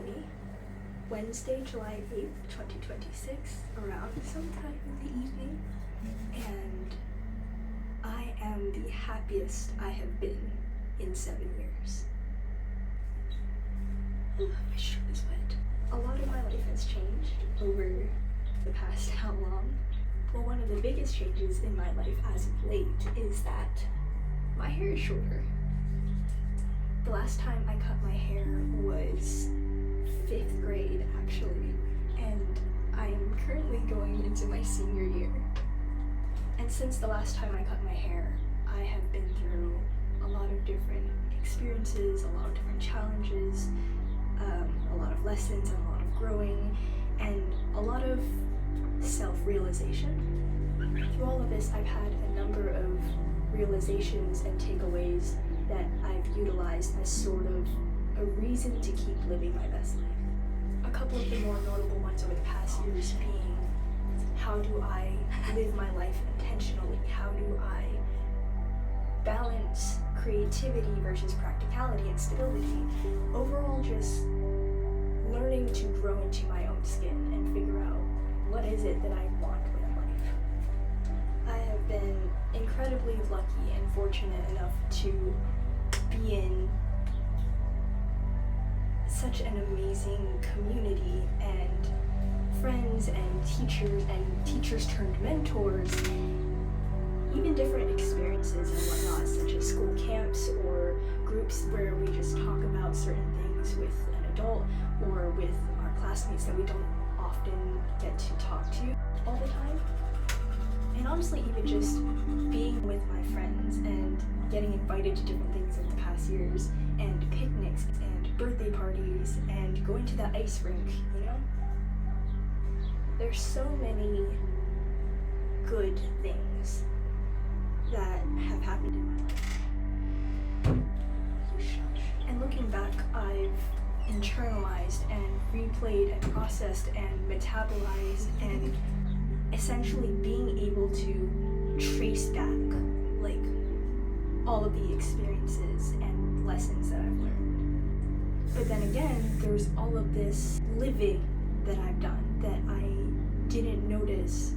currently Wednesday, July 8th, 2026, around sometime in the evening, and I am the happiest I have been in 7 years. My shirt is wet. A lot of my life has changed over the past how long? Well, one of the biggest changes in my life as of late is that my hair is shorter. The last time I cut my hair was 5th grade, actually, and I am currently going into my senior year. And since the last time I cut my hair, I have been through a lot of different experiences, a lot of different challenges, a lot of lessons and a lot of growing, and a lot of self-realization. Through all of this, I've had a number of realizations and takeaways that I've utilized as sort of a reason to keep living my best life. A couple of the more notable ones over the past years being, how do I live my life intentionally? How do I balance creativity versus practicality and stability? Overall, just learning to grow into my own skin and figure out what is it that I want with life. I have been incredibly lucky and fortunate enough to be in such an amazing community and friends and teachers turned mentors, even different experiences and whatnot, such as school camps or groups where we just talk about certain things with an adult or with our classmates that we don't often get to talk to all the time. And honestly, even just being with my friends and getting invited to different things in the past years, and picnics and birthday parties and going to the ice rink, you know? There's so many good things that have happened in my life. And looking back, I've internalized and replayed and processed and metabolized and essentially being able to trace back like all of the experiences and lessons that I've learned. But then again, there's all of this living that I've done that I didn't notice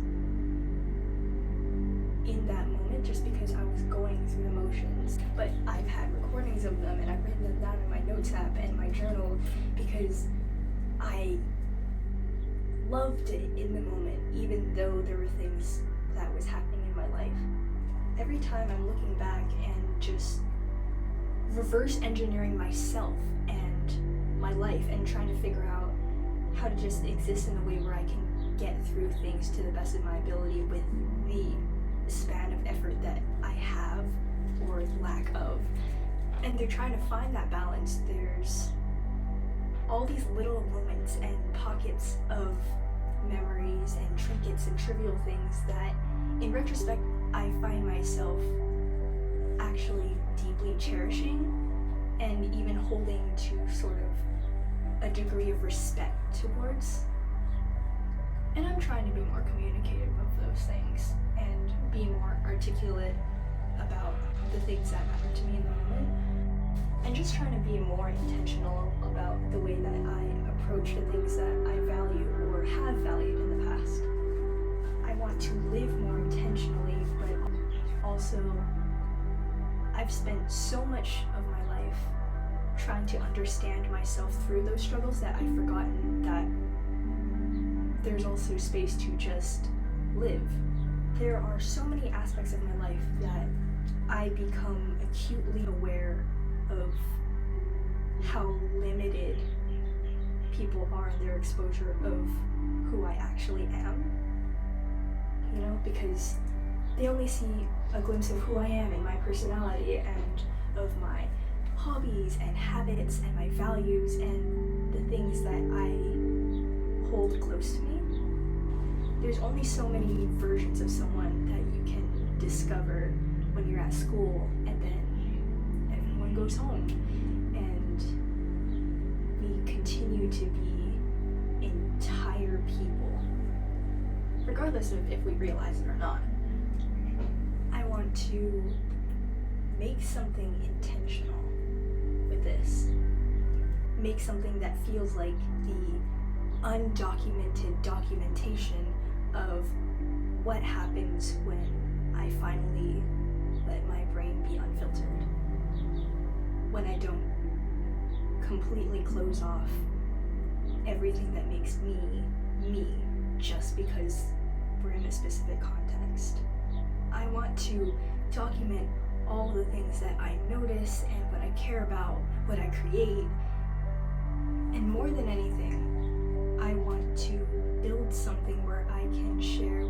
in that moment just because I was going through the motions. But I've had recordings of them and I've written them down in my notes app and my journal because I loved it in the moment, even though there were things that was happening in my life. Every time I'm looking back and just reverse engineering myself and my life and trying to figure out how to just exist in a way where I can get through things to the best of my ability with the span of effort that I have or lack of. And they're trying to find that balance. There's all these little moments and pockets of memories and trinkets and trivial things that, in retrospect, I find myself actually deeply cherishing and even holding to sort of a degree of respect towards. And I'm trying to be more communicative of those things and be more articulate about the things that matter to me in the moment. And just trying to be more intentional about the way that I approach the things that I value or have valued in the past. I want to live more intentionally, but also I've spent so much of my life trying to understand myself through those struggles that I've forgotten that there's also space to just live. There are so many aspects of my life that I become acutely aware of how limited people are in their exposure of who I actually am. You know, because they only see a glimpse of who I am and my personality and of my hobbies and habits and my values and the things that I hold close to me. There's only so many versions of someone that you can discover when you're at school, and then everyone goes home and we continue to be entire people, regardless of if we realize it or not. I want to make something intentional with this. make something that feels like the undocumented documentation of what happens when I finally let my brain be unfiltered. When I don't completely close off everything that makes me, me, just because we're in a specific context. I want to document all the things that I notice and what I care about, what I create. And more than anything, I want to build something where I can share